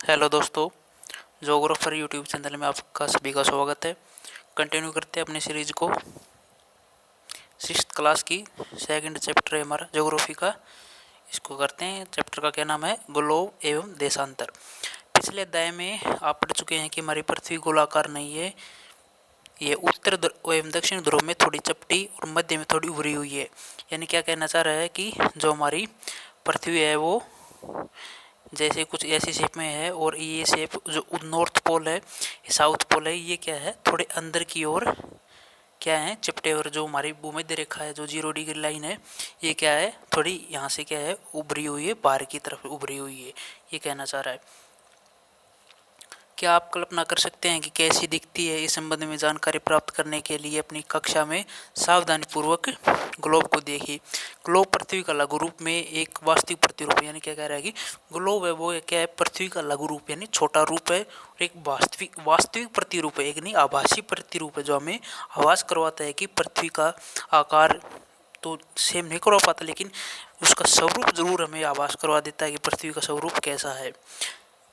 Hello दोस्तों, geographer YouTube channel में आपका सभी का स्वागत है। कंटिन्यू करते हैं अपनी सीरीज को। सिक्स्थ क्लास की सेकंड चैप्टर है हमारा ज्योग्राफी का। इसको करते हैं। चैप्टर का क्या नाम है? ग्लोब एवं देशांतर। पिछले अध्याय में आप पढ़ चुके हैं कि हमारी पृथ्वी गोलाकार नहीं है। ये उत्तर एवं दक्षिण ध्रुव में थोड़ी चपटी और मध्य में थोड़ी उभरी हुई है। यानी क्या कहना चाह रहा है कि जो हमारी पृथ्वी है वो जैसे कुछ ऐसी शेप में है, और ये शेप जो नॉर्थ पोल है, साउथ पोल है, ये क्या है, थोड़े अंदर की ओर क्या है, चिपटे। और जो हमारी भूमध्य रेखा है, जो 0 डिग्री लाइन है, ये क्या है, थोड़ी यहाँ से क्या है, उभरी हुई है, बाहर की तरफ उभरी हुई है। ये कहना चाह रहा है। क्या आप कल्पना कर सकते हैं कि कैसी दिखती है? इस संबंध में जानकारी प्राप्त करने के लिए अपनी कक्षा में सावधानीपूर्वक ग्लोब को देखिए। ग्लोब पृथ्वी का लघु रूप में एक वास्तविक प्रतिरूप, यानी क्या कह रहा है कि ग्लोब है वो क्या है, पृथ्वी का लघु रूप यानी छोटा रूप है, और एक वास्तविक प्रतिरूप है, एक नहीं आभासी प्रतिरूप है, जो हमें आभास करवाता है कि पृथ्वी का आकार तो सेम नहीं करवा पाता, लेकिन उसका स्वरूप जरूर हमें आभास करवा देता है कि पृथ्वी का स्वरूप कैसा है।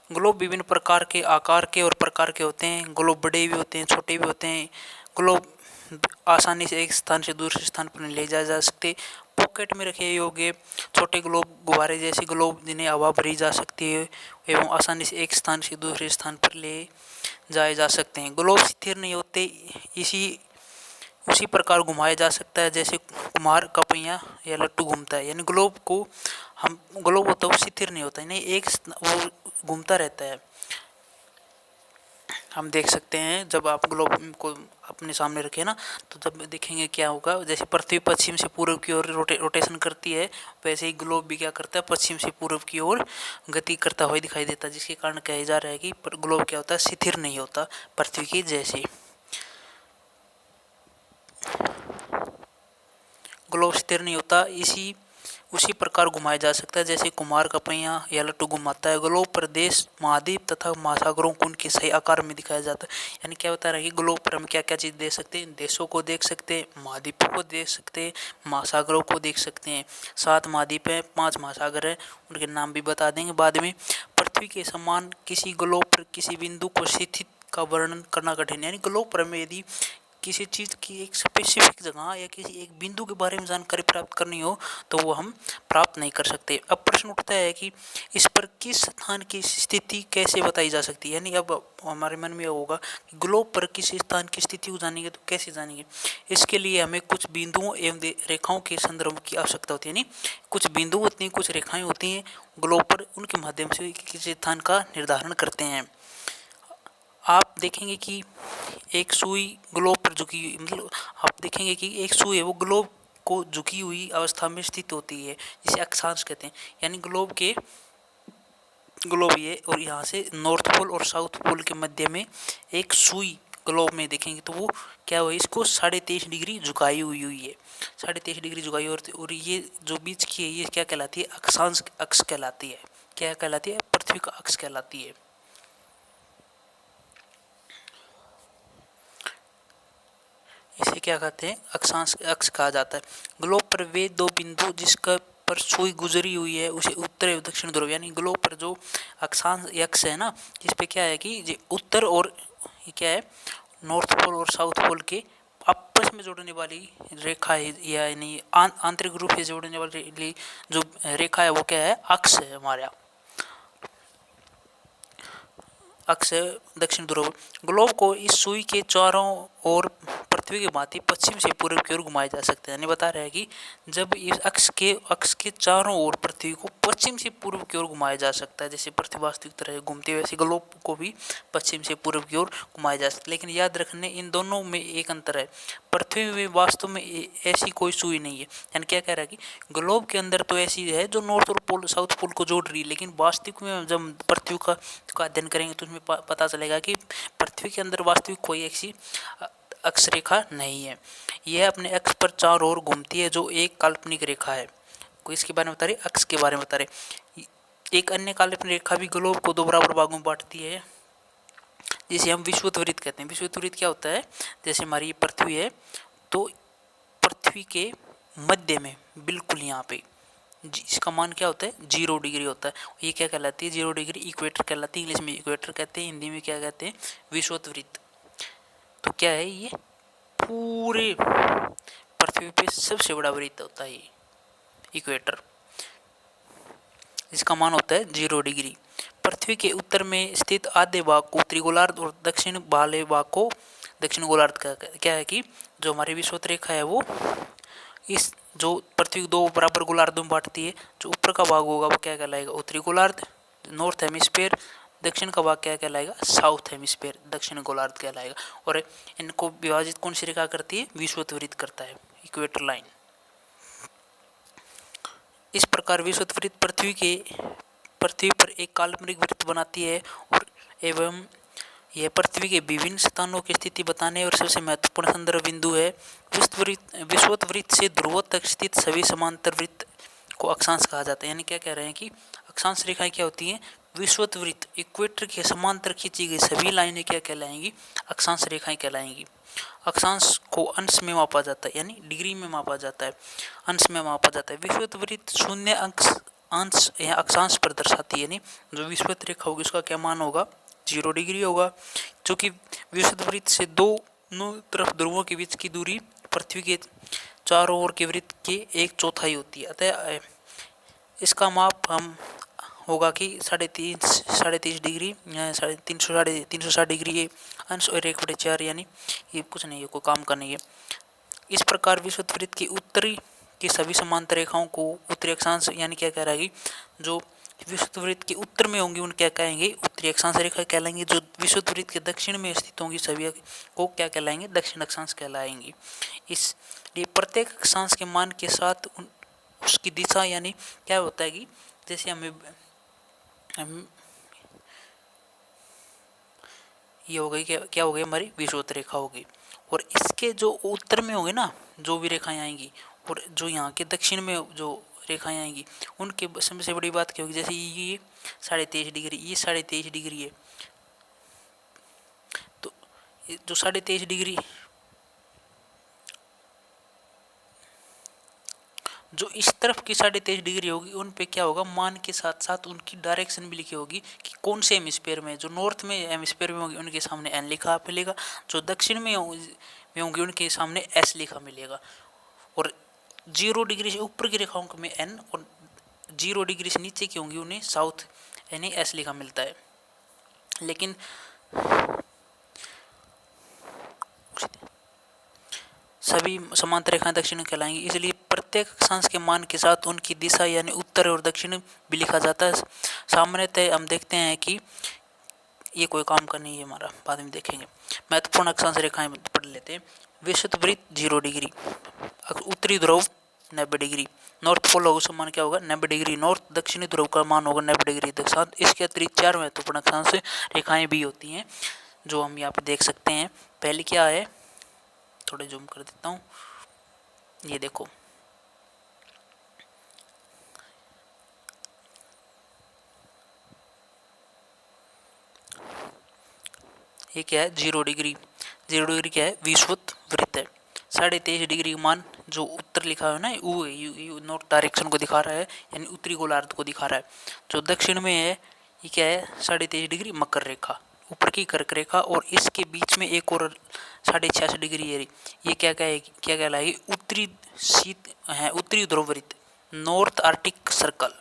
ग्लोब विभिन्न प्रकार के आकार के और प्रकार के होते हैं। ग्लोब बड़े भी होते हैं, छोटे भी होते हैं। ग्लोब आसानी से एक स्थान से दूसरे स्थान पर ले जाए जा सकते। पॉकेट में रखे योग्य छोटे ग्लोब गुब्बारे जैसे ग्लोब, जिन्हें हवा भरी जा सकती है एवं आसानी से एक स्थान से दूसरे स्थान पर ले जाए जा सकते हैं। ग्लोब स्थिर नहीं होते, उसी प्रकार घुमाया जा सकता है जैसे कुम्हार का पहिया या लट्टू घूमता है। यानी ग्लोब को हम ग्लोब होता है वो स्थिर नहीं होता है, नहीं एक वो घूमता रहता है। हम देख सकते हैं जब आप ग्लोब को अपने सामने रखें ना, तो जब देखेंगे क्या होगा, जैसे पृथ्वी पश्चिम से पूर्व की ओर रोटेशन करती है, वैसे ही ग्लोब भी क्या करता है, पश्चिम से पूर्व की ओर गति करता हुआ दिखाई देता है, जिसके कारण कहा जा रहा है कि ग्लोब क्या होता है, स्थिर नहीं होता पृथ्वी की जैसे। ग्लोब स्थिर नहीं होता, उसी प्रकार घुमाया जा सकता है जैसे कुम्हार का पहिया या लट्टू घुमाता है। ग्लोब पर देश, महाद्वीप तथा महासागरों को उनके सही आकार में दिखाया जाता है। यानी क्या बता रहा है कि ग्लोब पर हम क्या क्या चीज़ देख सकते हैं, देशों को देख सकते हैं, महाद्वीपों को देख सकते हैं, महासागरों को देख सकते हैं। 7 महाद्वीप हैं, 5 महासागर हैं, उनके नाम भी बता देंगे बाद में। पृथ्वी के समान किसी ग्लोब पर किसी बिंदु को स्थित का वर्णन करना कठिन है। यानी ग्लोब पर हमें यदि किसी चीज़ की एक स्पेसिफिक जगह या किसी एक बिंदु के बारे में जानकारी प्राप्त करनी हो, तो वो हम प्राप्त नहीं कर सकते। अब प्रश्न उठता है कि इस पर किस स्थान की स्थिति कैसे बताई जा सकती है। यानी अब हमारे मन में होगा कि ग्लोब पर किसी स्थान की स्थिति को जानेंगे तो कैसे जानेंगे। इसके लिए हमें कुछ बिंदुओं एवं रेखाओं के संदर्भ की आवश्यकता होती है। यानी कुछ बिंदु होते हैं, कुछ रेखाएं होती हैं ग्लोब पर, उनके माध्यम से किसी स्थान का निर्धारण करते हैं। आप देखेंगे कि एक सुई ग्लोब पर झुकी, मतलब आप देखेंगे कि एक सुई है वो ग्लोब को झुकी हुई अवस्था में स्थित होती है, जिसे अक्षांश कहते हैं। यानी ग्लोब ये, और यहाँ से नॉर्थ पोल और साउथ पोल के मध्य में एक सुई ग्लोब में देखेंगे तो वो क्या हुआ, इसको 23.5 डिग्री झुकाई हुई है। 23.5 डिग्री झुकाई, और ये जो बीच की है ये क्या कहलाती है, अक्षांश अक्ष कहलाती है। क्या कहलाती है? पृथ्वी का अक्ष कहलाती है। इसे क्या कहते हैं, अक्षांश अक्ष कहा जाता है। ग्लोब पर वे दो बिंदु जिसका पर सुई गुजरी हुई है उसे उत्तर एवं दक्षिण ध्रुव, यानी ग्लोब पर जो अक्षांश अक्ष है ना, जिस पे क्या है कि उत्तर और ये क्या है, नॉर्थ पोल और साउथ पोल के आपस में जोड़ने वाली रेखा है, यानी आंतरिक रूप से जोड़ने वाली जो रेखा है वो क्या है, अक्ष है हमारा। अक्ष दक्षिण ध्रुव। ग्लोब को इस सुई के चारों ओर पृथ्वी की भांति पश्चिम से पूर्व की ओर घुमाया जा सकता है। यानी बता रहा है कि जब इस अक्ष के चारों ओर पृथ्वी को पश्चिम से पूर्व की ओर घुमाया जा सकता है, जैसे पृथ्वी वास्तविक तरह घूमती है वैसे ग्लोब को भी पश्चिम से पूर्व की ओर घुमाया जा सकता है। लेकिन याद रखने इन दोनों में एक अंतर है, पृथ्वी में वास्तव में ऐसी कोई सुई नहीं है। यानी क्या कह रहा है कि ग्लोब के अंदर तो ऐसी है जो नॉर्थ और पोल साउथ पोल को जोड़ रही है, लेकिन वास्तविक में जब पृथ्वी का अध्ययन करेंगे तो उसमें पता चलेगा कि पृथ्वी के अंदर वास्तविक कोई ऐसी अक्ष रेखा नहीं है। यह अपने अक्ष पर चारों ओर घूमती है, जो एक काल्पनिक रेखा है। कोई इसके बारे में बता रहे, अक्ष के बारे में बता रहे। एक अन्य काल्पनिक रेखा भी ग्लोब को 2 बराबर भागों में बांटती है, जिसे हम विषुवत वृत्त कहते हैं। विषुवत वृत्त क्या होता है, जैसे हमारी पृथ्वी है तो पृथ्वी के मध्य में बिल्कुल यहाँ पे इसका मान क्या होता है 0 डिग्री होता है। ये क्या कहलाती है 0 डिग्री इक्वेटर कहलाती है। इंग्लिश में इक्वेटर कहते हैं, हिंदी में क्या कहते हैं विषुवत वृत्त। तो क्या है ये पूरे पृथ्वी पे सबसे बड़ा वृत्त होता है ये इक्वेटर। इसका मान होता है 0 डिग्री। पृथ्वी के उत्तर में स्थित आधे भाग को उत्तरी गोलार्ध और दक्षिण वाले भाग को दक्षिण गोलार्ध का क्या है कि जो हमारी विषुवत रेखा है वो इस जो पृथ्वी को दो बराबर गोलार्धों में बांटती है। जो ऊपर का भाग होगा वो क्या कहलाएगा उत्तरी गोलार्ध नॉर्थ हेमिस्फीयर। दक्षिण का भाग क्या कहलाएगा साउथ हेमिस्फीयर दक्षिण गोलार्ध कहलाएगा। और इनको विभाजित कौन सी रेखा करती है विषुवत वृत्त करता है इक्वेटर लाइन। इस प्रकार विषुवत वृत्त पृथ्वी पर एक काल्पनिक वृत्त बनाती है और एवं यह पृथ्वी के विभिन्न स्थानों की स्थिति बताने और सबसे महत्वपूर्ण संदर्भ बिंदु है। विषुवत वृत्त से ध्रुव तक स्थित सभी समांतर वृत्त को अक्षांश कहा जाता है। यानी क्या कह रहे हैं कि अक्षांश रेखाएं क्या होती हैं विषुवत वृत्त इक्वेटर के समांतर खींची गई सभी लाइनें क्या कहलाएंगी अक्षांश रेखाएं कहलाएंगी। अक्षांश को अंश में मापा जाता है यानी डिग्री में मापा जाता है, अंश में मापा जाता है। विषुवत वृत्त शून्य अंश या अक्षांश पर दर्शाती है यानी जो विषुवत रेखा होगी उसका क्या मान होगा 0 डिग्री होगा। जो कि विषुवत वृत्त से दोनों तरफ ध्रुवों के बीच की दूरी पृथ्वी के चारों ओर के वृत्त के 1/4 होती है। अतः इसका माप हम होगा कि 3.5 डिग्री 360 डिग्री ये अंश और 1/4 यानी ये कुछ नहीं है कोई काम का नहीं है। इस प्रकार विषुवत वृत्त की उत्तरी की सभी समांतर रेखाओं को उत्तरी अक्षांश यानी क्या कह रहा है कि जो विषुवत वृत्त के उत्तर में होंगी उन क्या कहेंगे उत्तरी अक्षांश रेखा कहलाएंगे। जो विषुवत वृत्त के दक्षिण में स्थित होंगी सभी को क्या कहलाएंगे दक्षिण अक्षांश कहलाएंगी। इसलिए प्रत्येक अक्षांश के मान के साथ उसकी दिशा यानी क्या होता है कि जैसे हम ये हो गई क्या हो गई हमारी विषुवत रेखा होगी। और इसके जो उत्तर में होंगे ना जो भी रेखाएं आएंगी और जो यहाँ के दक्षिण में जो रेखाएं आएंगी उनके सबसे बड़ी बात क्या होगी जैसे ये 23.5 डिग्री ये 23.5 डिग्री है। तो जो 23.5 डिग्री जो इस तरफ की 23.5 डिग्री होगी उन पे क्या होगा मान के साथ साथ उनकी डायरेक्शन भी लिखी होगी कि कौन से हेमिस्फीयर में जो नॉर्थ में हेमिस्फीयर में होगी उनके सामने एन लिखा मिलेगा, जो दक्षिण में होंगी उनके सामने एस लिखा मिलेगा। और 0 डिग्री से ऊपर की रेखाओं में एन और 0 डिग्री से नीचे की होंगी उन्हें साउथ यानी एस लिखा मिलता है। लेकिन सभी समांतर रेखाएं दक्षिण कहलाएंगी। इसलिए प्रत्येक अक्षांश के मान के साथ उनकी दिशा यानी उत्तर और दक्षिण भी लिखा जाता है। सामान्यतः हम देखते हैं कि ये कोई काम का नहीं है हमारा, बाद में देखेंगे। महत्वपूर्ण अक्षांश रेखाएं पढ़ लेते हैं। विषुवत वृत्त 0 डिग्री, उत्तरी ध्रुव 90 डिग्री, नॉर्थ पोल होगा मान क्या होगा 90 डिग्री नॉर्थ, दक्षिणी ध्रुव का मान होगा 90 डिग्री दक्षिण। इसके अतिरिक्त 4 महत्वपूर्ण अक्षांश रेखाएं भी होती हैं जो हम यहाँ पे देख सकते हैं। पहली क्या है थोड़े जूम कर देता हूँ, ये देखो ये क्या है 0 डिग्री। 0 डिग्री क्या है विषुवत वृत्त है। 23.5 डिग्री का मान जो उत्तर लिखा है ना वो है नॉर्थ डायरेक्शन को दिखा रहा है यानी उत्तरी गोलार्ध को दिखा रहा है। जो दक्षिण में है ये क्या है 23.5 डिग्री मकर रेखा ऊपर की कर्क रेखा और इसके बीच में एक और 86.5 डिग्री है ये क्या कहलाएगी उत्तरी ध्रुव वृत्त नॉर्थ आर्टिक सर्कल।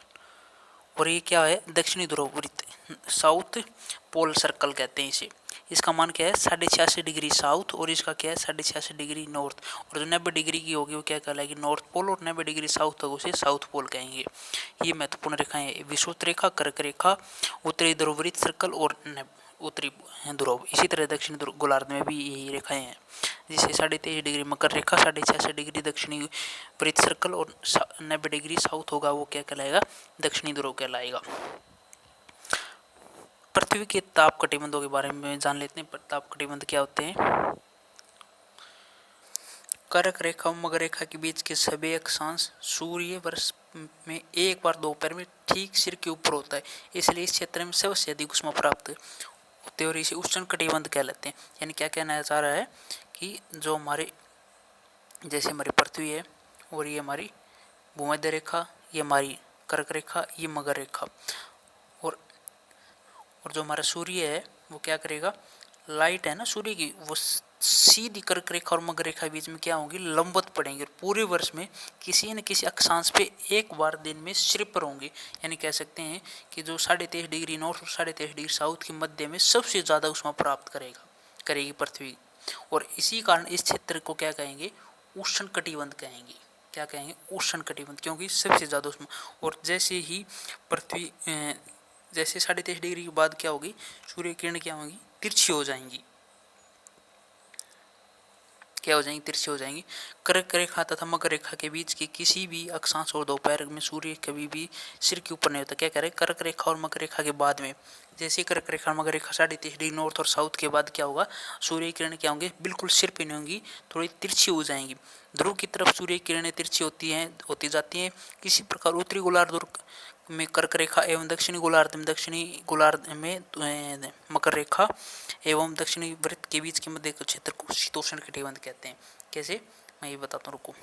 और ये क्या है दक्षिणी ध्रुव वृत्त साउथ पोल सर्कल कहते हैं इसे। इसका मान क्या है 86.5 डिग्री साउथ और इसका क्या है 86.5 डिग्री नॉर्थ। और जो 90 डिग्री की होगी वो क्या कहलाएगी नॉर्थ पोल और 90 डिग्री साउथ होगी उसे साउथ पोल कहेंगे। ये महत्वपूर्ण रेखाएं विषुवत रेखा कर्क रेखा उत्तरी ध्रुव वृत्त सर्कल और उत्तरी ध्रुव। इसी तरह दक्षिण गोलार्ध में भी यही रेखाएं हैं जिसे 23.5 डिग्री मकर रेखा 86.5 डिग्री दक्षिणी वृत्त सर्कल और 90 डिग्री साउथ होगा वो क्या कहलाएगा दक्षिणी ध्रुव कहलाएगा। पृथ्वी के ताप कटिबंधों के बारे में जान लेते हैं। ताप कटिबंध क्या होते हैं। कर्क रेखा और मकर रेखा के बीच के सभी अक्षांश सूर्य वर्ष में एक बार दोपहर में ठीक सिर के ऊपर होता है, इसलिए इस क्षेत्र में सबसे अधिक ऊष्मा प्राप्त होते और इसे उष्ण कटिबंध कहलाते हैं। यानी क्या कहना चाह रहा है कि जो हमारे जैसे हमारी पृथ्वी है और ये हमारी भूमध्य रेखा ये हमारी कर्क रेखा, ये मकर रेखा। और जो हमारा सूर्य है वो क्या करेगा, लाइट है ना सूर्य की, वो सीधी कर्क रेखा और मकर रेखा के बीच में क्या होंगी, लंबवत पड़ेंगे। और पूरे वर्ष में किसी न किसी अक्षांश पे एक बार दिन में सिर पर होंगे। यानी कह सकते हैं कि जो 23.5 डिग्री नॉर्थ और 23.5 डिग्री साउथ के मध्य में सबसे ज़्यादा ऊष्मा प्राप्त करेगी पृथ्वी। और इसी कारण इस क्षेत्र को क्या कहेंगे, उष्ण कटिबंध कहेंगे। क्या कहेंगे, उष्ण कटिबंध, क्योंकि सबसे ज़्यादा उष्मा। और जैसे ही पृथ्वी जैसे 23.5 डिग्री के बाद क्या होगी, सूर्य किरण क्या होंगी, तिरछी हो जाएंगी। क्या हो जाएंगी, तिरछी हो जाएंगी। कर्क रेखा तथा मकर रेखा के बीच के किसी भी अक्षांश और दोपहर में सूर्य कभी भी सिर के ऊपर नहीं होता। क्या कह रहे हैं, कर्क रेखा और मकर रेखा के बाद में, जैसे कर्क रेखा और मकर रेखा 23.5 डिग्री नॉर्थ और साउथ के बाद क्या होगा, सूर्य किरण क्या होंगे, बिल्कुल सिर पे नहीं होंगी, थोड़ी तिरछी हो जाएंगी। ध्रुव की तरफ सूर्य किरणें तिरछी होती जाती हैं। किसी प्रकार उत्तरी गोलार्ध में कर्क रेखा एवं दक्षिणी गोलार्ध में मकर रेखा एवं दक्षिणी वृत्त के बीच के मध्य क्षेत्र को शीतोष्ण कटिबंध कहते हैं। कैसे, मैं ये बताता हूँ, रुको।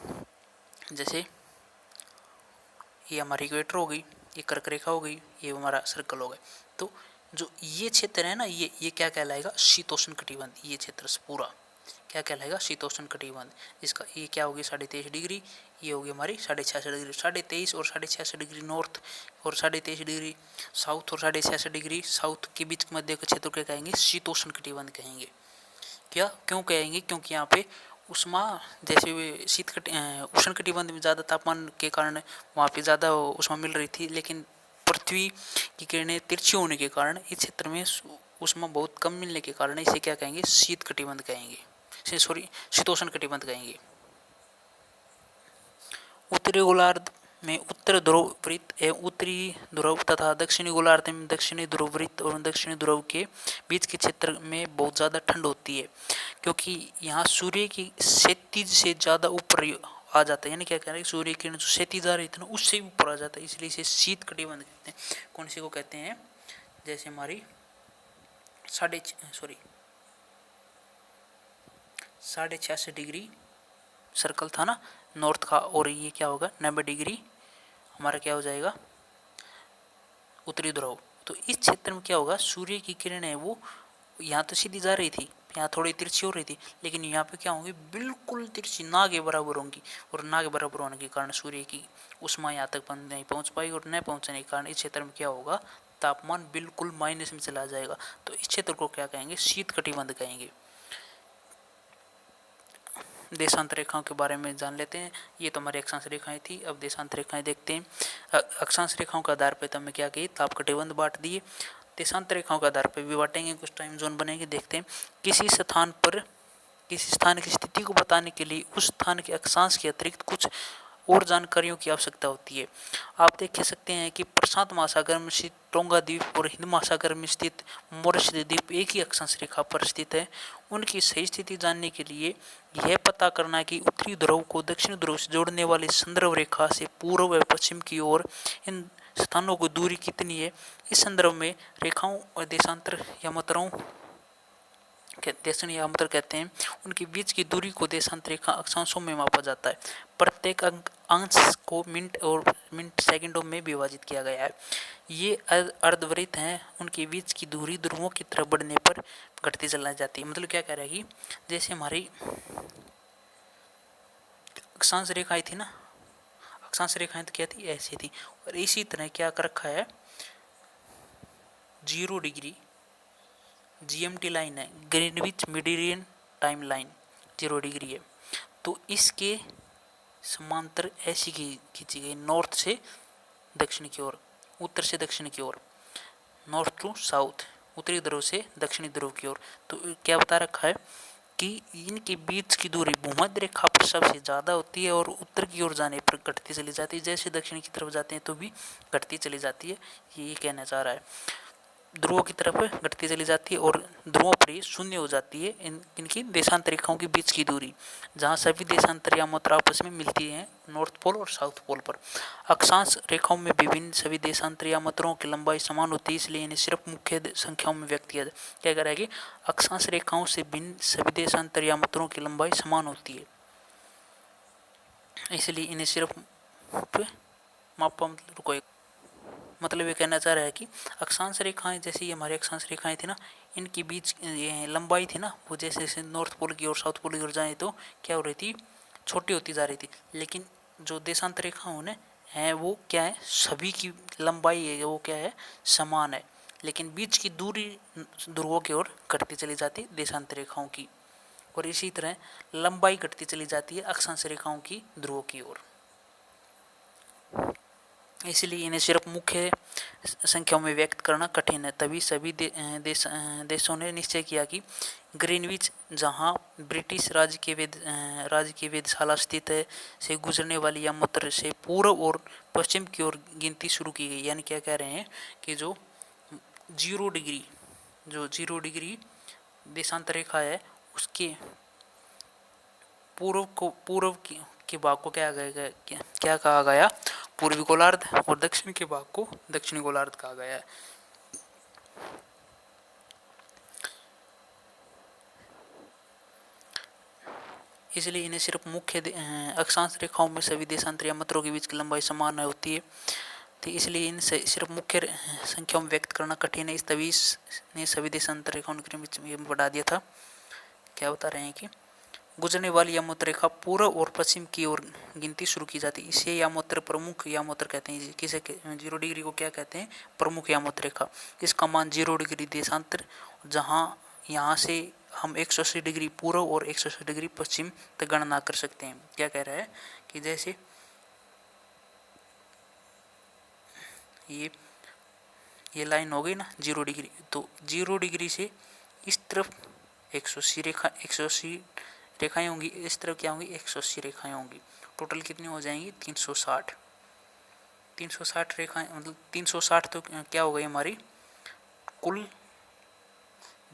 जैसे ये हमारी इक्वेटर हो गई, ये कर्क रेखा हो गई, ये हमारा सर्कल हो गया। तो जो ये क्षेत्र है ना, ये क्या कहलाएगा, शीतोष्ण कटिबंध। ये क्षेत्र पूरा क्या कहलाएगा, शीतोष्ण कटिबंध। इसका ये क्या होगी, 23.5 डिग्री, ये होगी हमारी 66 डिग्री। 23.5 और 66 डिग्री नॉर्थ और 23.5 डिग्री साउथ और 66 डिग्री साउथ के बीच मध्य के क्षेत्र को कहेंगे शीतोष्ण कटिबंध कहेंगे। क्या, क्यों कहेंगे, क्योंकि यहाँ पे उष्मा, जैसे उष्ण कटिबंध में ज़्यादा तापमान के कारण वहाँ पे ज़्यादा उष्मा मिल रही थी, लेकिन पृथ्वी की किरणें तिरछी होने के कारण इस क्षेत्र में उष्मा बहुत कम मिलने के कारण इसे क्या कहेंगे, शीत कटिबंध कहेंगे, शीतोष्ण कटिबंध कहेंगे। उत्तरी गोलार्ध में उत्तर ध्रुव वृत्त एवं उत्तरी ध्रुव तथा दक्षिणी गोलार्ध में दक्षिणी ध्रुव वृत्त और दक्षिणी ध्रुव के बीच के क्षेत्र में बहुत ज़्यादा ठंड होती है, क्योंकि यहाँ सूर्य की क्षैतिज से ज़्यादा ऊपर आ जाता है। यानी क्या कह रहे हैं, सूर्य किरण जो क्षैतिज आ रही थी ना, उससे ऊपर आ जाता है, इसलिए इसे शीत कटिबंध कहते हैं। कौन सी को कहते हैं, जैसे हमारी 66 डिग्री सर्कल था ना नॉर्थ का, और ये क्या होगा 90 डिग्री हमारा क्या हो जाएगा, उत्तरी ध्रुव। तो इस क्षेत्र में क्या होगा, सूर्य की किरण है वो यहाँ तो सीधी जा रही थी, यहाँ थोड़ी तिरछी हो रही थी, लेकिन यहाँ पे क्या होंगी, बिल्कुल तिरछी, ना के बराबर होंगी। और ना के बराबर होने के कारण सूर्य की उष्मा यहाँ तक नहीं पहुँच पाई, और न पहुँचने के कारण इस क्षेत्र में क्या होगा, तापमान बिल्कुल माइनस में चला जाएगा। तो इस क्षेत्र को क्या कहेंगे, शीत कटिबंध कहेंगे। देशांतर रेखाओं के बारे में जान लेते हैं। ये तो हमारी अक्षांश रेखाएं थी, अब देशांतर रेखाएं देखते हैं। अक्षांश रेखाओं के आधार पर तो हमें क्या कही, ताप कटिबंध बांट दिए। देशांतर रेखाओं के आधार पर भी बांटेंगे, कुछ टाइम जोन बनेंगे, देखते हैं। किसी स्थान की स्थिति को बताने के लिए उस स्थान के अक्षांश के अतिरिक्त कुछ और जानकारियों की आवश्यकता होती है। आप देख सकते हैं कि प्रशांत महासागर में स्थित टोंगा द्वीप और हिंद महासागर में स्थित मॉरिशस द्वीप एक ही अक्षांश रेखा पर स्थित है। उनकी सही स्थिति जानने के लिए यह पता करना कि उत्तरी ध्रुव को दक्षिण ध्रुव से जोड़ने वाली संदर्भ रेखा से पूर्व व पश्चिम की ओर इन स्थानों की दूरी कितनी है। इस संदर्भ में रेखाओं और देशांतर या मात्राओं देशांतर या अंतर कहते हैं। उनके बीच की दूरी को देशांतर रेखा अक्षांशों में मापा जाता है। प्रत्येक अंश को मिनट सेकंडों में विभाजित किया गया है। ये अर्धवृत्त हैं, उनके बीच की दूरी ध्रुवों की तरफ बढ़ने पर घटती चली जाती है। मतलब क्या कह रहा है कि जैसे हमारी अक्षांश रेखाएं थी ना, अक्षांश रेखाएं तो क्या थी, ऐसी थी। और इसी तरह क्या कर रखा है, 0 डिग्री GMT लाइन है, Greenwich median time line 0 degree है। तो इसके समांतर ऐसी खींची गई, नॉर्थ से दक्षिण की ओर, उत्तर से दक्षिण की ओर, नॉर्थ टू साउथ, उत्तरी ध्रुव से दक्षिणी ध्रुव की ओर। तो क्या बता रखा है कि इनके बीच की दूरी भूमध्य रेखा पर सबसे ज़्यादा होती है और उत्तर की ओर जाने पर घटती चली जाती है। जैसे दक्षिण की तरफ जाते हैं तो भी घटती चली जाती है, ये कहना चाह रहा है। ध्रुवों की तरफ घटती चली जाती है और ध्रुवों पर ही शून्य हो जाती है इनकी देशांतर रेखाओं के बीच की दूरी, जहाँ सभी देशांतर या मात्रा आपस में मिलती हैं नॉर्थ पोल और साउथ पोल पर। अक्षांश रेखाओं में विभिन्न सभी देशांतर या मात्राओं की लंबाई समान होती है, इसलिए इन्हें सिर्फ मुख्य संख्याओं में व्यक्त किया जाए। क्या कह रहा है कि अक्षांश रेखाओं से भिन्न सभी देशांतर या मात्राओं की लंबाई समान होती है, इसलिए इन्हें सिर्फ मापा मतलब ये कहना चाह रहा है कि अक्षांश रेखाएं, जैसे ये हमारी अक्षांश रेखाएं थी ना, इनके बीच ये लंबाई थी ना, वो जैसे जैसे नॉर्थ पोल की और साउथ पोल की ओर जाए तो क्या हो रही थी, छोटी होती जा रही थी। लेकिन जो देशांतर रेखाओं ने है वो क्या है, सभी की लंबाई है वो क्या है, समान है, लेकिन बीच की दूरी ध्रुवों की ओर घटती चली जाती है देशांतर रेखाओं की, और इसी तरह लंबाई घटती चली जाती है अक्षांश रेखाओं की ध्रुवों की ओर। इसलिए इन्हें सिर्फ मुख्य संख्याओं में व्यक्त करना कठिन है। तभी सभी देशों ने निश्चय किया कि ग्रीनविच, जहां ब्रिटिश राज्य की वेधशाला स्थित है, से गुजरने वाली यामोत्र से पूर्व और पश्चिम की ओर गिनती शुरू की गई। यानी क्या कह रहे हैं कि जो 0 डिग्री देशांतर रेखा है, उसके पूर्व के भाग को क्या कहा गया, पूर्वी गोलार्ध, और दक्षिण के भाग को दक्षिणी गोलार्ध कहा गया है। इसलिए इन्हें सिर्फ मुख्य अक्षांश रेखाओं में सभी देशांतर यामत्रों के बीच की लंबाई समान होती है, तो इसलिए इन सिर्फ मुख्य संख्याओं में व्यक्त करना कठिन है। इस तभी ने सभी देशांतर रेखाओं के बीच में बढ़ा दिया था। क्या बता रहे हैं कि गुजरने वाली यामोत्र रेखा पूर्व और पश्चिम की ओर गिनती शुरू की जाती है। इसे यामोत्र प्रमुख यामोत्र कहते हैं। किसे 0 डिग्री को क्या कहते हैं, प्रमुख यामोत्र रेखा। इसका मान 0 डिग्री देशांतर, जहां यहाँ से हम 180 डिग्री पूर्व और 180 डिग्री पश्चिम तक गणना कर सकते हैं। क्या कह रहा है कि जैसे ये लाइन हो गई ना 0 डिग्री, तो 0 डिग्री से इस तरफ 180 रेखाएं होंगी, इस तरफ क्या होंगी, 180 रेखाएं होंगी। टोटल कितनी हो जाएंगी, 360 रेखाएं, मतलब 360 तो क्या हो गई हमारी कुल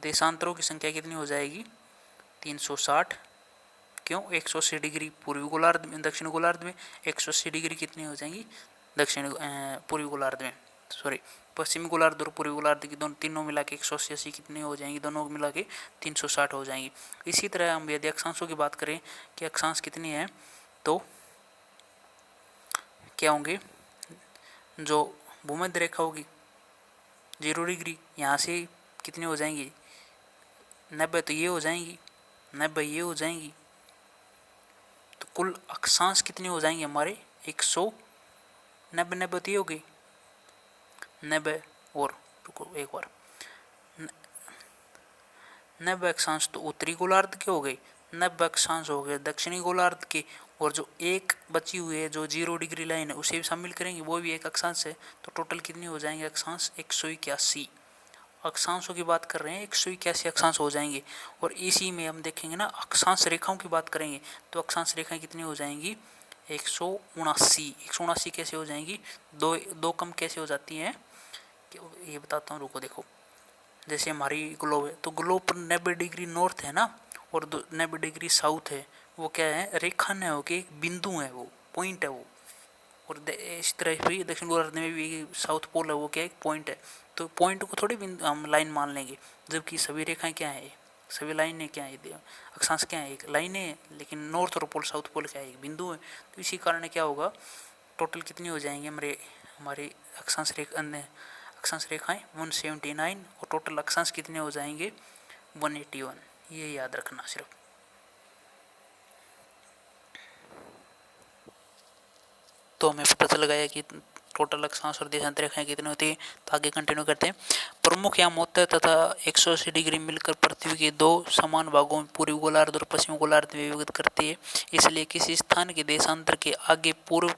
देशांतरों की संख्या कितनी हो जाएगी, 360। क्यों, 180 डिग्री पूर्वी गोलार्ध में, दक्षिण गोलार्ध में, 180 डिग्री कितनी हो जाएंगी पूर्वी गोलार्ध में, सॉरी पश्चिमी गोलार्ध और पूर्वी गोलार्ध की तीनों मिला के 180 कितनी हो जाएंगी, दोनों मिला के 360 हो जाएंगी। इसी तरह हम यदि अक्षांशों की बात करें कि अक्षांश कितनी है, तो क्या होंगे, जो भूमध्य रेखा होगी 0 डिग्री, यहाँ से कितनी हो जाएंगी, 90, तो ये हो जाएंगी 90, ये हो जाएंगी, तो कुल अक्षांश कितने हो जाएंगे हमारे 190 तो ये हो गई 90, और रुको एक बार, 90 अक्षांश तो उत्तरी गोलार्ध के हो गए, 90 अक्षांश हो गए दक्षिणी गोलार्ध के, और जो एक बची हुई है जो 0 डिग्री लाइन है उसे भी शामिल करेंगे, वो भी एक अक्षांश है। तो टोटल कितने हो जाएंगे अक्षांश, 181 अक्षांशों की बात कर रहे हैं, 181 अक्षांश हो जाएंगे। और इसी में हम देखेंगे ना, अक्षांश रेखाओं की बात करेंगे तो अक्षांश रेखाएं कितनी हो जाएंगी, 179 कैसे हो जाएंगी, दो कम कैसे हो जाती हैं, ये बताता हूँ, रुको देखो। जैसे हमारी ग्लोब है, तो ग्लोब पर 90 डिग्री नॉर्थ है ना, और 90 डिग्री साउथ है, वो क्या है, रेखा न हो के एक बिंदु है, वो पॉइंट है वो। और इस तरह भी दक्षिण गोलार्ध में भी साउथ पोल है, वो क्या एक पॉइंट है। तो पॉइंट को थोड़ी हम लाइन मान लेंगे, जबकि सभी रेखाएं क्या है, सभी लाइनें क्या है, अक्षांश क्या है, एक लाइनें है, लेकिन नॉर्थ और पोल साउथ पोल क्या है, एक बिंदु है। तो इसी कारण क्या होगा, टोटल कितनी हो जाएंगे हमारे अक्षांश रेखाएं 179, और टोटल अक्षांश कितने हो जाएंगे 181। ये याद रखना सिर्फ। तो हमें पता चल गया कि टोटल अक्षांश और देशांतर रेखाएं कितनी होती है। तो आगे कंटिन्यू करते हैं। प्रमुख यामोत्तर तथा 180 डिग्री मिलकर पृथ्वी के दो समान भागों में पूर्वी गोलार्ध और पश्चिमी गोलार्ध में विभाजित करती है। इसलिए किसी स्थान के देशांतर के आगे पूर्व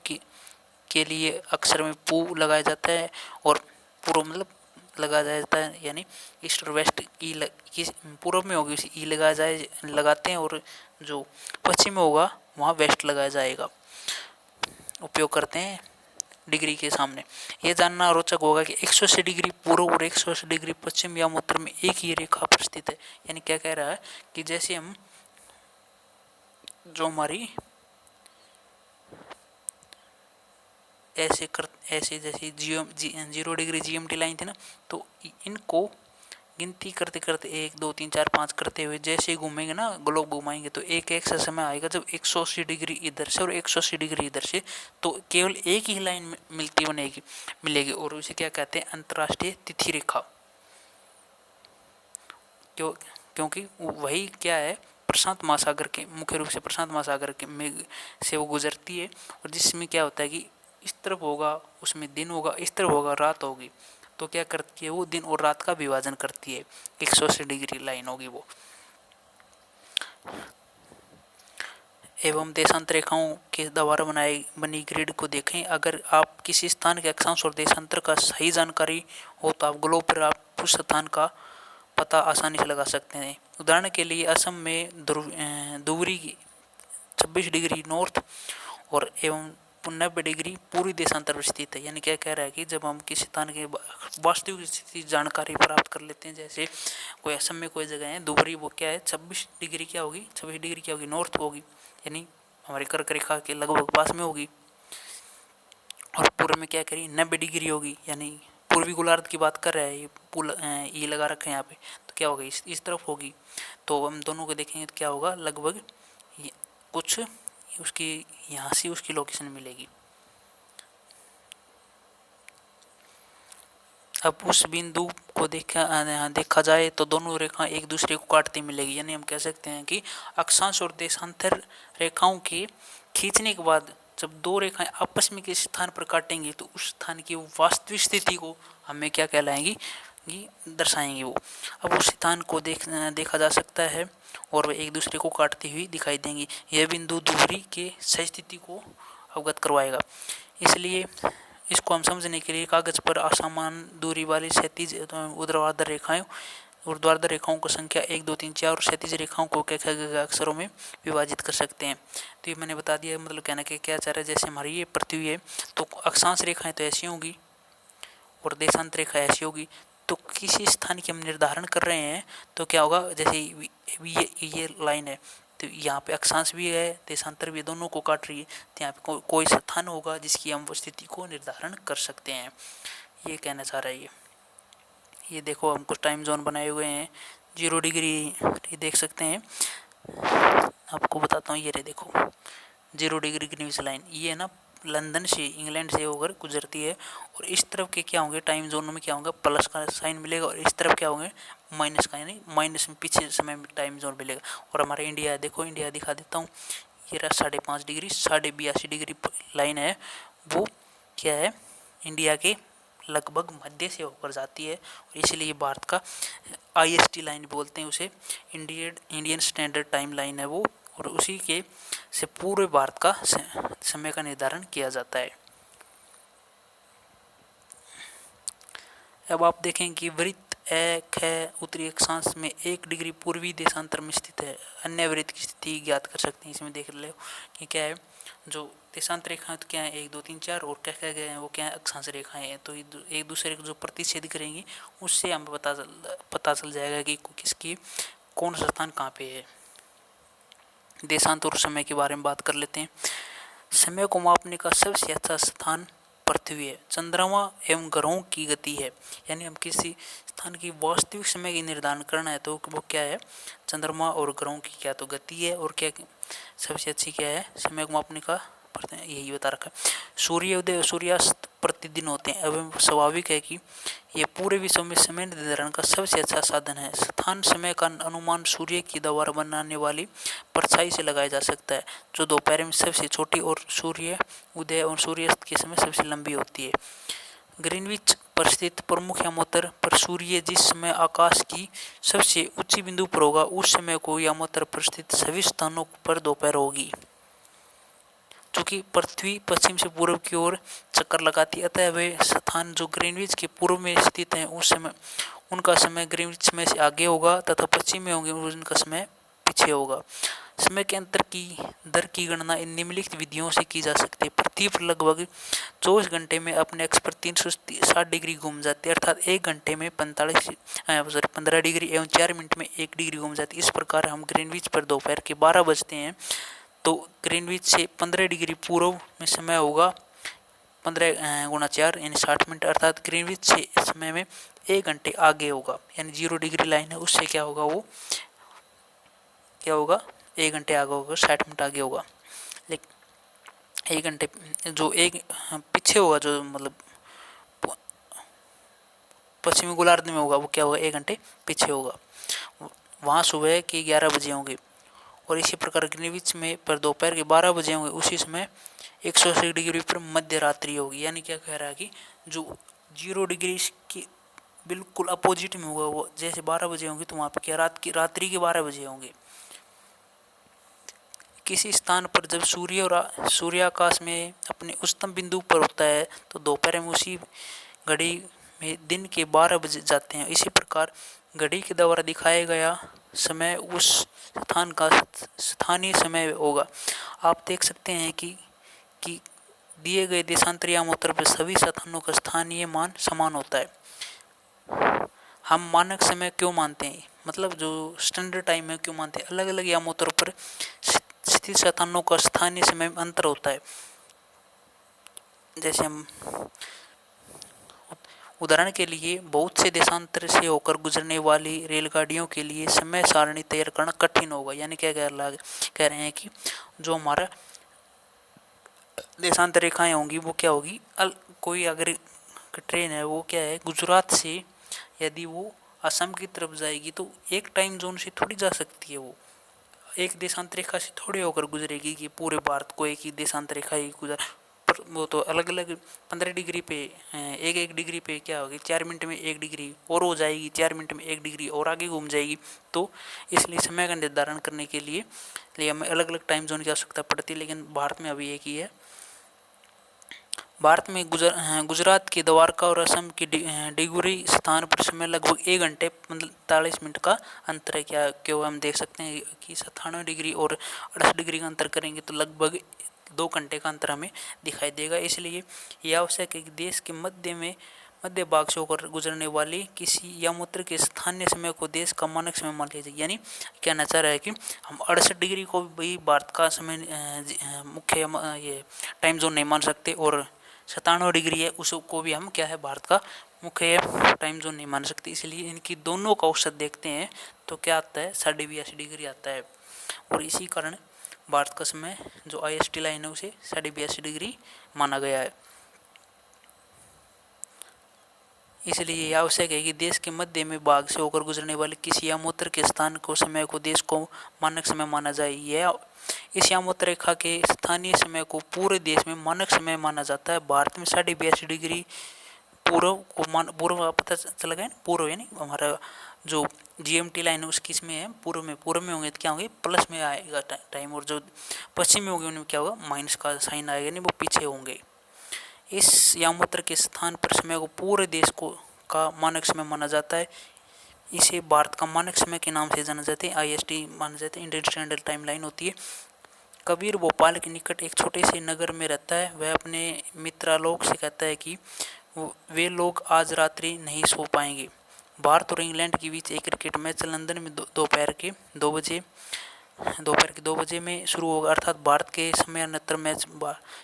के लिए अक्षर में पू लगाया जाता है, और पूर्व मतलब लगाया जाता है, यानी ईस्ट और वेस्ट पूर्व में होगी ई लगाते हैं, और जो पश्चिम में होगा वहाँ वेस्ट लगाया जाएगा, उपयोग करते हैं डिग्री के सामने। यह जानना रोचक होगा कि 180 डिग्री पूर्व और 180 डिग्री पश्चिम यामोत्तर में एक ही रेखा पर स्थित है। यानी क्या कह रहा है कि जैसे हम जो हमारी ऐसे जैसे 0 डिग्री GMT लाइन थी ना, तो इनको गिनती करते करते 1 2 3 4 5 करते हुए जैसे ही घूमेंगे ना, ग्लोब घुमाएंगे, तो एक ऐसा समय आएगा जब 180 डिग्री इधर से और 180 डिग्री इधर से, तो केवल एक ही लाइन मिलेगी और उसे क्या कहते हैं, अंतर्राष्ट्रीय तिथि रेखा। क्योंकि वही क्या है, प्रशांत महासागर के, मुख्य रूप से प्रशांत महासागर के में से वो गुजरती है, और जिसमें क्या होता है कि इस तरफ होगा उसमें दिन होगा, इस तरफ होगा रात होगी, तो क्या करती है वो दिन और रात का विभाजन करती है, 180 डिग्री लाइन होगी वो। एवं देशांतर रेखाओं के द्वारा बनी ग्रिड को देखें। अगर आप किसी स्थान के अक्षांश और देशांतर का सही जानकारी हो तो आप ग्लोब पर आप उस स्थान का पता आसानी से लगा सकते हैं। उदाहरण के लिए असम में धुबरी 26 डिग्री नॉर्थ और एवं 90 डिग्री पूर्वी देशांतर पर स्थित है। यानी क्या कह रहा है कि जब हम किसी स्थान की वास्तविक स्थिति जानकारी प्राप्त कर लेते हैं, जैसे कोई असम में कोई जगह है धुबरी, वो क्या है 26 डिग्री क्या होगी, 26 डिग्री क्या होगी, नॉर्थ होगी, यानी हमारी कर्क रेखा के लगभग पास में होगी। और पूर्व में क्या करी 90 डिग्री होगी, यानी पूर्वी गोलार्ध की बात कर रहे हैं, ये लगा रखे हैं यहाँ पे, तो क्या होगा इस तरफ होगी। तो हम दोनों को देखेंगे तो क्या होगा, लगभग कुछ उसकी यहाँ से उसकी लोकेशन मिलेगी। अब उस बिंदु को देखा जाए तो दोनों रेखा एक दूसरे को काटती मिलेगी, यानी हम कह सकते हैं कि अक्षांश और देशांतर रेखाओं के खींचने के बाद जब दो रेखाएं आपस में किसी स्थान पर काटेंगी तो उस स्थान की वास्तविक स्थिति को हमें क्या कहलाएंगी, दर्शाएंगे वो। अब उस स्थान को देखा जा सकता है और वे एक दूसरे को काटती हुई दिखाई देंगी। यह बिंदु धुबरी के सही स्थिति को अवगत करवाएगा। इसलिए इसको हम समझने के लिए कागज पर असमान दूरी वाली क्षैतिज ऊर्ध्वाधर रेखाओं की संख्या 1 2 3 4 और क्षैतिज रेखाओं को अक्षरों में विभाजित कर सकते हैं। तो ये मैंने बता दिया, मतलब कहना कि क्या चाह रहा है, जैसे हमारी ये पृथ्वी है तो अक्षांश रेखाएं तो ऐसी होंगी और देशांतर रेखा ऐसी होगी। तो किसी स्थान की हम निर्धारण कर रहे हैं तो क्या होगा, जैसे ये लाइन है तो यहाँ पे अक्षांश भी है देशांतर भी, दोनों को काट रही है, तो यहाँ पे कोई स्थान होगा जिसकी हम स्थिति को निर्धारण कर सकते हैं, ये कहना चाह रहा है ये देखो हम कुछ टाइम जोन बनाए हुए हैं। 0 डिग्री ये देख सकते हैं, आपको बताता हूँ, ये रे देखो 0 डिग्री ग्रीनिच लाइन, ये ना लंदन से इंग्लैंड से होकर गुजरती है, और इस तरफ के क्या होंगे टाइम जोन में क्या होगा, प्लस का साइन मिलेगा, और इस तरफ क्या होंगे माइनस का, यानी माइनस में पीछे समय में टाइम जोन मिलेगा। और हमारा इंडिया है, देखो इंडिया दिखा देता हूँ, ये रहा 5.5 डिग्री 82 डिग्री लाइन है, वो क्या है इंडिया के लगभग मध्य से होकर जाती है, और इसलिए भारत का IST लाइन बोलते हैं उसे, इंडियन स्टैंडर्ड टाइम लाइन है वो, और उसी के से पूरे भारत का समय का निर्धारण किया जाता है। अब आप देखें कि वृत्त एक है उत्तरी अक्षांश में 1 डिग्री पूर्वी देशांतर में स्थित है, अन्य वृत्त की स्थिति ज्ञात कर सकते हैं। इसमें देख लो कि क्या है, जो देशांतर रेखाएं तो क्या है 1 2 3 4, और क्या गए हैं वो क्या है अक्षांश रेखाएं हैं, तो एक दूसरे को जो प्रतिच्छेद करेंगी उससे हमें पता चल जाएगा कि किसकी कौन सा स्थान कहाँ पे है। देशांतर समय के बारे में बात कर लेते हैं। समय को मापने का सबसे अच्छा स्थान पृथ्वी है, चंद्रमा एवं ग्रहों की गति है, यानी हम किसी स्थान की वास्तविक समय की निर्धारण करना है तो वो क्या है, चंद्रमा और ग्रहों की क्या तो गति है, और क्या सबसे अच्छी क्या है समय को मापने का, यही बता रखा है। सूर्योदय और सूर्यास्त प्रतिदिन होते हैं, एवं स्वाभाविक है कि ये पूरे विश्व में समय निर्धारण का सबसे अच्छा साधन है। स्थान समय का अनुमान सूर्य की द्वारा बनाने वाली परछाई से लगाया जा सकता है, जो दोपहर में सबसे छोटी और सूर्य उदय और सूर्यास्त के समय सबसे लंबी होती है। ग्रीनविच पर स्थित प्रमुख यामोत्तर पर सूर्य जिस समय आकाश की सबसे ऊंची बिंदु पर होगा उस समय को यामोत्तर पर स्थित सभी स्थानों पर दोपहर होगी। चूंकि पृथ्वी पश्चिम से पूर्व की ओर चक्कर लगाती है, अतः वे स्थान जो ग्रीनविच के पूर्व में स्थित हैं उस समय उनका समय ग्रीनविच में से आगे होगा, तथा पश्चिम में होंगे उनका समय पीछे होगा। समय के अंतर की दर की गणना इन निम्नलिखित विधियों से की जा सकती है। पृथ्वी पर लगभग 24 घंटे में अपने अक्ष पर 360 डिग्री घूम जाती है, अर्थात 1 घंटे में 15 डिग्री एवं 4 मिनट में 1 डिग्री घूम जाती है। इस प्रकार हम ग्रीनविच पर दोपहर के 12 बजते हैं तो ग्रीनविच से 15 डिग्री पूर्व में समय होगा 15 × 4 यानी 60 मिनट, अर्थात ग्रीनविच से समय में 1 घंटे आगे होगा, यानी 0 डिग्री लाइन है उससे क्या होगा, वो क्या होगा 1 घंटे आगे होगा, 60 मिनट आगे होगा। लेकिन 1 घंटे जो एक पीछे होगा, जो मतलब पश्चिमी गोलार्ध में होगा, वो क्या होगा 1 घंटे पीछे होगा, वहाँ सुबह के 11 बजे होंगे। और इसी प्रकार ग्रीनविच में पर दोपहर के 12 बजे होंगे, उसी समय 180 डिग्री पर मध्य रात्रि होगी। यानी क्या कह रहा है कि जो 0 डिग्री की बिल्कुल अपोजिट में होगा, वो जैसे 12 बजे होंगे तो वहाँ पे क्या रात्रि के 12 बजे होंगे। किसी स्थान पर जब सूर्याकाश में अपने उच्चतम बिंदु पर होता है तो दोपहर में उसी घड़ी में दिन के 12 बज जाते हैं। इसी प्रकार घड़ी के द्वारा दिखाया गया समय उस स्थान का स्थानीय समय होगा। आप देख सकते हैं कि दिए गए देशांतर या उत्तर पर सभी स्थानों का स्थानीय मान समान होता है। हम मानक समय क्यों मानते हैं, मतलब जो स्टैंडर्ड टाइम है क्यों मानते हैं, अलग अलग यामोत्तरों पर स्थित स्थानों का स्थानीय समय में अंतर होता है। जैसे हम उदाहरण के लिए बहुत से देशांतर से होकर गुजरने वाली रेलगाड़ियों के लिए समय सारणी तैयार करना कठिन होगा। यानी क्या कह रहे हैं कि जो हमारा देशांतर रेखाएं होंगी वो क्या होगी, कोई अगर ट्रेन है वो क्या है गुजरात से यदि वो असम की तरफ जाएगी तो एक टाइम जोन से थोड़ी जा सकती है, वो एक देशांतर रेखा से थोड़ी होकर गुजरेगी कि पूरे भारत को एक ही देशांतर रेखा ही गुजर, पर वो तो अलग अलग 15 डिग्री पे एक डिग्री पे क्या होगी 4 मिनट में 1 डिग्री और हो जाएगी, 4 मिनट में 1 डिग्री और आगे घूम जाएगी। तो इसलिए समय का निर्धारण करने के लिए हमें अलग अलग टाइम जोन की आवश्यकता पड़ती है, लेकिन भारत में अभी एक ही है। भारत में गुजरात के द्वारका और असम के डिगुरी स्थान पर समय लगभग 1 घंटे 45 मिनट का अंतर है। क्या क्यों हम देख सकते हैं कि 97 डिग्री और 68 डिग्री का अंतर करेंगे तो लगभग 2 घंटे का अंतर हमें दिखाई देगा। इसलिए यह आवश्यक है कि देश के मध्य भाग से होकर गुजरने वाली किसी यामोत्तर के स्थानीय समय को देश का मानक समय मान लिया जाए। यानी कहना चाह रहा है कि हम 68 डिग्री को भी भारत का समय मुख्य ये टाइम जोन नहीं मान सकते, और 97 डिग्री है उसको भी हम क्या है भारत का मुख्य टाइम जोन नहीं मान सकते। इसलिए इनकी दोनों का औसत देखते हैं तो क्या आता है 82.5 डिग्री आता है। और इसी कारण भारत का समय जो IST लाइन है उसे 82.5 डिग्री माना गया है। इसलिए यह आवश्यक है कि देश के मध्य में भाग से होकर गुजरने वाले किसी यामोत्तर के स्थान को समय को देश को मानक समय माना जाए। यह इस यामोत्तर रेखा के स्थानीय समय को पूरे देश में मानक समय माना जाता है। भारत में 82.5 डिग्री पूर्व पता चला गया ना, पूर्व यानी हमारा जो GMT लाइन है उसकी इसमें है पूर्व में होंगे तो क्या होंगे प्लस में आएगा टाइम, और जो पश्चिम में होंगे उनमें क्या होगा माइनस का साइन आएगा, नहीं वो पीछे होंगे। इस यामोत्तर के स्थान पर समय को पूरे देश को का मानक समय माना जाता है। इसे भारत का मानक समय के नाम से जाना जाता है, IST माना जाता है, इंडियन स्टैंडर्ड टाइम लाइन होती है। कबीर भोपाल के निकट एक छोटे से नगर में रहता है। वह अपने मित्रालोक से कहता है कि वे लोग आज रात्रि नहीं सो पाएंगे। भारत और इंग्लैंड के बीच एक क्रिकेट मैच लंदन में दोपहर के 2 बजे में शुरू होगा, अर्थात भारत के समय अनुसार मैच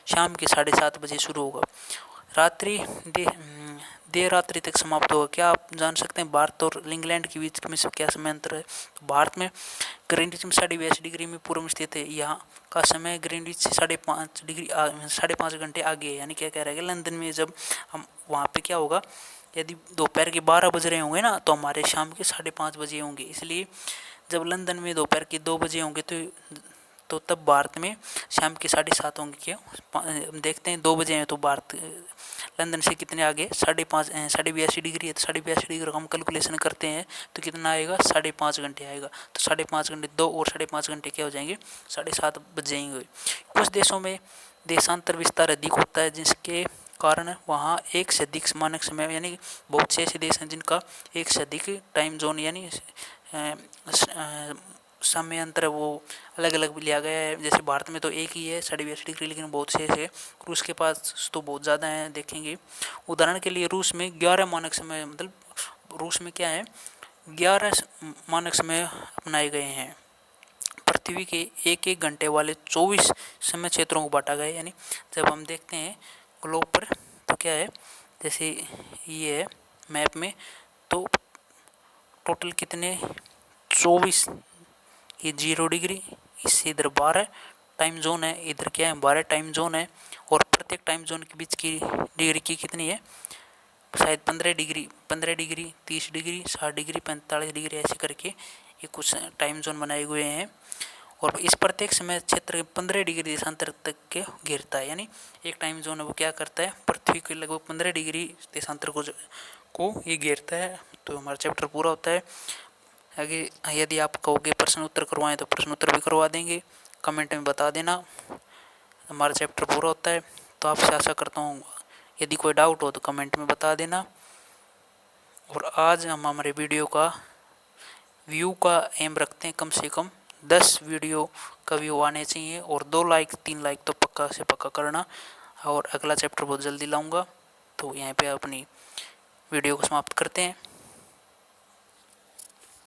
शाम के 7:30 बजे शुरू होगा। रात्रि देर रात्रि तक समाप्त होगा। क्या आप जान सकते हैं भारत और इंग्लैंड के बीच में क्या समय अंतर है? तो भारत में ग्रीनविच में 82.5 डिग्री में पूर्व में स्थित है। यहाँ का समय ग्रीनविच से 5.5 घंटे आगे है। यानी क्या कह रहा है कि लंदन में जब हम वहाँ पे क्या होगा, यदि दोपहर के 12 बज रहे होंगे ना तो हमारे शाम के 5:30 बजे होंगे। इसलिए जब लंदन में दोपहर के 2 बजे होंगे तो तब भारत में शाम के 7:30 होंगे। क्यों देखते हैं 2 बजे हैं तो भारत लंदन से कितने आगे 82 डिग्री है, तो 82 डिग्री हम कैलकुलेशन करते हैं तो कितना आएगा 5.5 घंटे आएगा। तो 5.5 घंटे 2 और 5.5 घंटे क्या हो जाएंगे 7:30 बज जाएंगे। कुछ देशों में देशांतर विस्तार अधिक होता है जिसके कारण वहाँ एक से अधिक मानक समय, यानी बहुत से ऐसे देश हैं जिनका एक से अधिक टाइम जोन यानी समय अंतर वो अलग अलग लिया गया है। जैसे भारत में तो एक ही है 82 डिग्री, लेकिन बहुत से ऐसे रूस के पास तो बहुत ज़्यादा हैं देखेंगे। उदाहरण के लिए रूस में 11 मानक समय, मतलब रूस में क्या है 11 मानक समय अपनाए गए हैं। पृथ्वी के एक घंटे वाले 24 समय क्षेत्रों को बांटा गया है। यानी जब हम देखते हैं ग्लोब पर तो क्या है, जैसे ये है मैप में तो टोटल कितने 24, ये 0 डिग्री, इससे इधर 12 टाइम जोन है, इधर क्या है 12 टाइम जोन है। और प्रत्येक टाइम जोन के बीच की डिग्री की कितनी है, शायद 15 डिग्री, 30 डिग्री, 60 डिग्री, 45 डिग्री, ऐसे करके ये कुछ टाइम जोन बनाए हुए हैं। और इस प्रत्येक समय क्षेत्र 15 डिग्री देशांतर तक के घेरता है, यानी एक टाइम जोन है वो क्या करता है, पृथ्वी के लगभग 15 डिग्री देशांतर को ये घेरता है। तो हमारा चैप्टर पूरा होता है। आगे यदि आप कहोगे प्रश्न उत्तर करवाएं तो प्रश्न उत्तर भी करवा देंगे, कमेंट में बता देना। हमारा चैप्टर पूरा होता है। तो आपसे आशा करता हूँ यदि कोई डाउट हो तो कमेंट में बता देना। और आज हम हमारे वीडियो का व्यू का एम रखते हैं, कम से कम 10 वीडियो का व्यू आने चाहिए, और 2 लाइक 3 लाइक तो पक्का से पक्का करना। और अगला चैप्टर बहुत जल्दी लाऊंगा। तो यहाँ पे अपनी वीडियो को समाप्त करते हैं।